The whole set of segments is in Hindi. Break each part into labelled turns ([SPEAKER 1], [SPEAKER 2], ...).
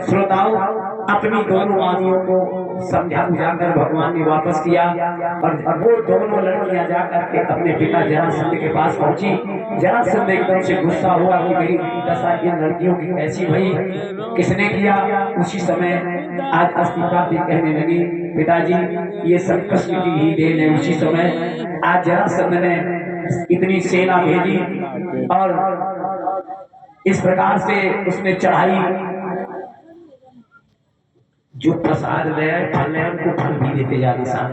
[SPEAKER 1] श्रोताओं अपनी दोनों आदमियों को समझा बुझाकर भगवान ने वापस किया और वो दोनों लड़कियां जाकर के अपने पिता जरासंध के पास पहुंची। जरासंध एकदम से गुस्सा हुआ कि मेरी दशा इन लड़कियों की कैसी भई, किसने किया। उसी समय आज अस्तित्व भी कहने लगी पिताजी ये सब कृष्ण की ही देन है। उसी समय आज जरासंध ने इतनी सेना भेजी और इस प्रकार से उसने चढ़ाई। जो प्रसाद ले फल है उनको फल भी देते जाना साथ।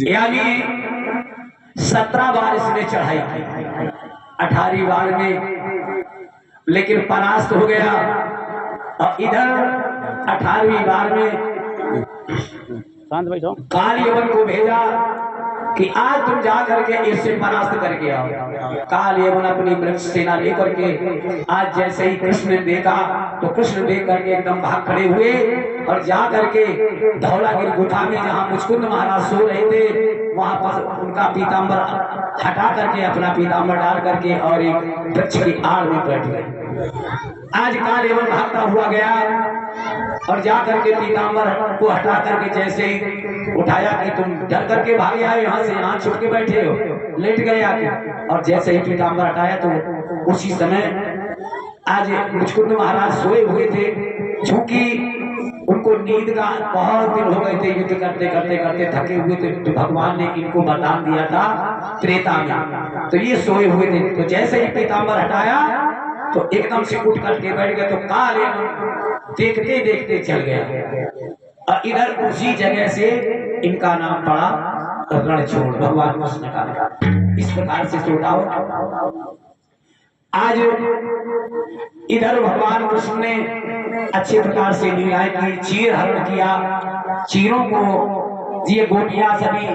[SPEAKER 1] यानी 17 बार इसने चढ़ाई की, 18वीं बार में लेकिन परास्त हो गया। और इधर 18वीं बार में काल यवन को भेजा कि आज तुम जा करके इससे परास्त करके आओ। काल यवन अपनी वृक्ष सेना लेकर के आज जैसे ही कृष्ण ने देखा तो कृष्ण देख करके एकदम भाग खड़े हुए और जा करके धौलागिर गुफा में जहाँ मुचकुंद महाराज सो रहे थे वहां पर उनका पीताम्बर हटा करके अपना पीताम्बर डाल करके और एक वृक्ष की आड़ में बैठ गए। आज काल यवन भागता हुआ गया और जा करके पीताम्बर को हटा करके जैसे ही उठाया कि तुम डर करके भागे आए यहाँ से, यहाँ छुप के बैठे हो, लेट गए आके। और जैसे ही पीताम्बर हटाया तो उसी समय आज मुचकुंद महाराज सोए हुए थे। चूंकि उनको नींद का बहुत दिन हो गए थे, युद्ध करते करते करते थके हुए थे, तो भगवान ने इनको वरदान दिया था त्रेता में, तो ये सोए हुए थे। तो जैसे ही पीताम्बर हटाया तो एकदम से उठ करके बैठ गए। तो काल देखते देखते चल गया और इधर उसी जगह से इनका नाम पड़ा रणछोड़, भगवान कृष्ण का। इस प्रकार से श्रोताओं आज इधर भगवान कृष्ण ने अच्छे प्रकार से लीलाएं की, चीर हरण किया। चीरों को ये गोपियां सभी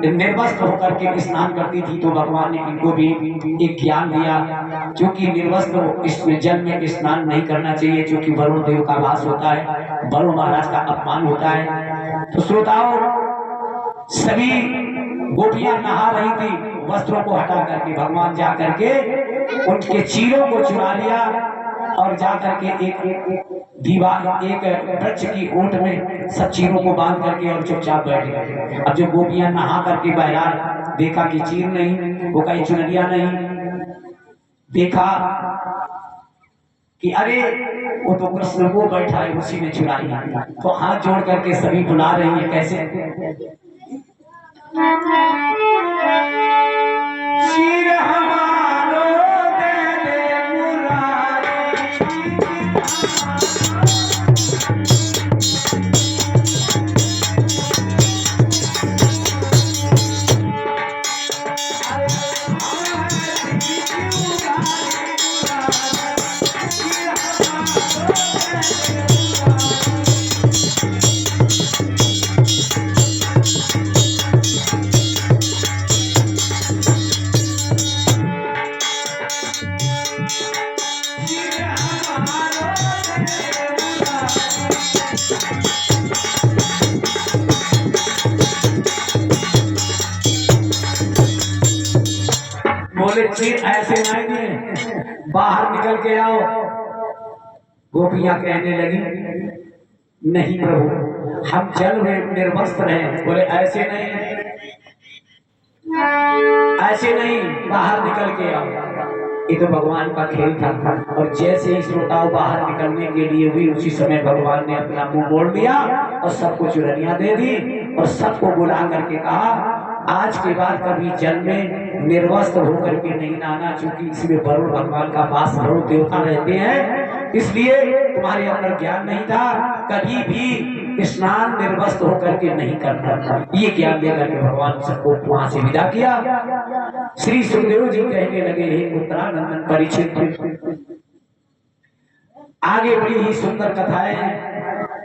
[SPEAKER 1] निर्वस्त्र होकर के स्नान करती थी, तो भगवान ने इनको भी एक ज्ञान दिया क्योंकि निर्वस्त्र इसमें जल में स्नान नहीं करना चाहिए, क्योंकि वरुण देव का वास होता है, वरुण महाराज का अपमान होता है। तो श्रोताओं सभी गोपियां नहा रही थी, वस्त्रों को हटा करके भगवान जा करके उनके चीरों को चुरा लिया और जा करके एक दीवार एक वृक्ष की ओट में सब चीरों को बांध करके और चुपचाप बैठ गए। अब जो गोपियां नहा करके बहरा देखा कि चीर नहीं, वो कहीं चुनरिया नहीं, देखा कि अरे वो तो कृष्ण वो बैठा है उसी में चुराई। तो हाथ जोड़ करके सभी बुला रही है कैसे चीर हमारो दे दे मुरारी। बोले चीर ऐसे नहीं, बाहर निकल के आओ। गोपियां कहने लगी नहीं प्रभु हम जल में निर्वस्त्र हैं। बोले ऐसे नहीं, ऐसे नहीं, बाहर निकल के आओ। ये तो भगवान का खेल था। और जैसे ही श्रोताओं बाहर निकलने के लिए हुई उसी समय भगवान ने अपना मुंह मोड़ लिया और सबको चुनरियां दे दी और सबको बुला करके कहा आज के बाद कभी जल में निर्वस्त्र होकर के नहीं नहाना, क्योंकि इसमें वरुण भगवान का वास, वरुण देवता रहते हैं, इसलिए तुम्हारे अंदर ज्ञान नहीं था, कभी भी स्नान निर्वस्त्र होकर के नहीं करना था। ये ज्ञान देकर के भगवान सबको वहां से विदा किया। श्री सुखदेव जी कहने लगे हे उत्तरानंदन परीक्षित, आगे बड़ी ही सुंदर कथाएं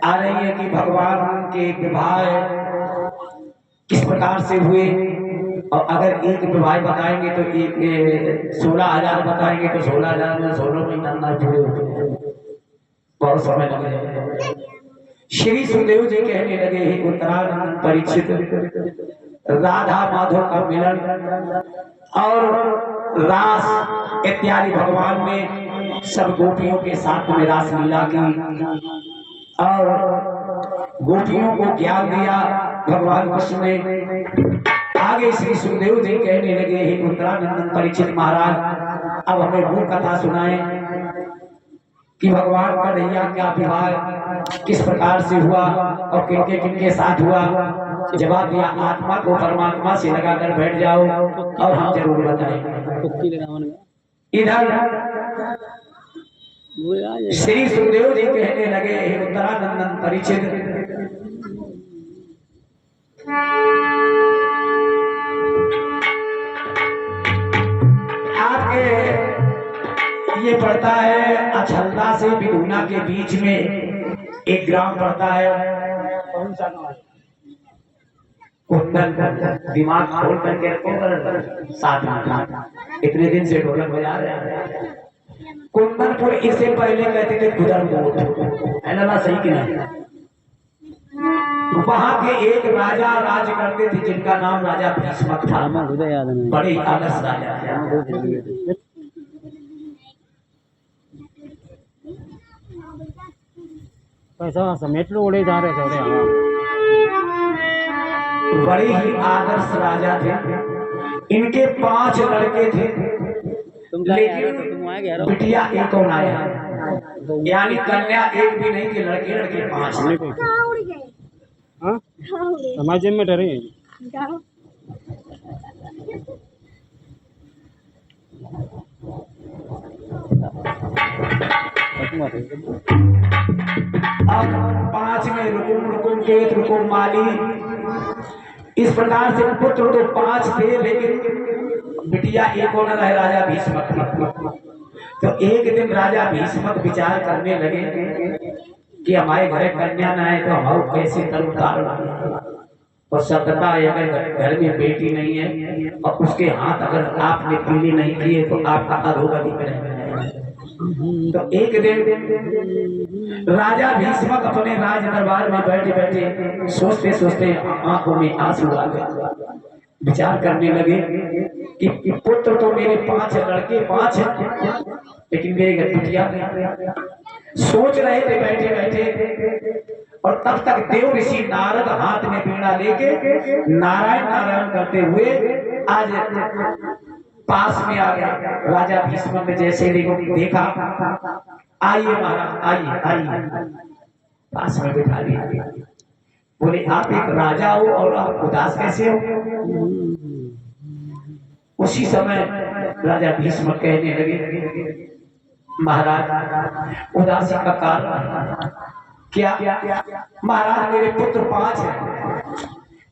[SPEAKER 1] आ रही है कि भगवान के विवाह किस प्रकार से हुए और अगर एक विवाह बताएंगे तो एक 16,000 बताएंगे तो 16,000 में 16 महीना पूरे होते हैं, बहुत समय लग जाएगा। श्री सुखदेव जी कहने लगे, हे उत्तरानंद परीक्षित, राधा माधव का मिलन और रास इत्यादि भगवान ने सब गोपियों के साथ में रास लीला की और गोपियों को ज्ञान दिया भगवान कृष्ण ने। आगे श्री सुखदेव जी कहने लगे, हे उत्तरानंद परीक्षित महाराज, अब हमें वो कथा सुनाएं कि भगवान का कन्हैया का विवाह किस प्रकार से हुआ और किनके किनके साथ हुआ। जवाब दिया, आत्मा को परमात्मा से लगाकर बैठ जाओ और हम जरूर बताएंगे। इधर श्री सुखदेव जी कहने लगे, हे उत्तरानंद परीक्षित, आपके ये पड़ता है अछलदा से बिधुना के बीच में एक ग्राम पड़ता है, कौन सा गांव? कुंदन। दिमाग खोल करके रखो, साथ में इतने दिन से ढोलक बजा रहे हैं। कुंदनपुर इससे पहले कहते थे कुदरपुर, है ना, सही कि नहीं? वहां के एक राजा राज करते थे जिनका नाम राजा भीष्मक था, बड़े आदर्श राजा थे।
[SPEAKER 2] पैसा समेट लो, उड़े जा रहे थे।
[SPEAKER 1] बड़े ही आदर्श राजा थे। इनके 5 लड़के थे, लेकिन बिटिया एक और आया, यानी कन्या एक भी नहीं थी, लड़के लड़के 5।
[SPEAKER 2] समाज में डरे
[SPEAKER 1] अब 5 में रुकुम केत रुकुम माली, इस प्रकार से पुत्र तो 5 थे, लेकिन बिटिया एक और रहे, राजा भीष्मक। तो एक दिन राजा भीष्मक विचार करने लगे कि हमारे घर कन्या न है तो हम कैसे तर उतार, और सत्यता अगर घर में बेटी नहीं है और उसके हाथ अगर आपने पीले नहीं किए तो आपका अधोगति में रहेगा। तो एक दिन राजा भीष्मक अपने राज दरबार में बैठे बैठे सोचते सोचते आंखों में आंसू आ गए। विचार करने लगे कि पुत्र तो मेरे 5 लड़के 5 हैं, लेकिन मेरे बिटिया नहीं। सोच रहे थे बैठे बैठे, और तब तक देव ऋषि नारद हाथ में वीणा लेके नारायण नारायण करते हुए आज पास में आ गया। राजा भीष्म ने जैसे देखा, आइए महाराज, आइए आइए, पास में बिठा दिया। बोले, आप एक राजा हो और आप उदास कैसे हो? उसी समय राजा भीष्म कहने लगे, महाराज उदासी का कारण क्या? महाराज मेरे पुत्र 5 हैं,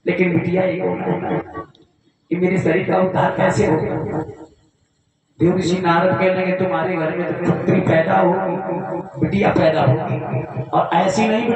[SPEAKER 1] लेकिन बिटिया एक होना, कि मेरे शरीर का उद्धार कैसे होगा? देव ऋषि नारद कहने लगे, तुम्हारे घर में तो पुत्री पैदा होगी, बिटिया पैदा होगी, और ऐसी नहीं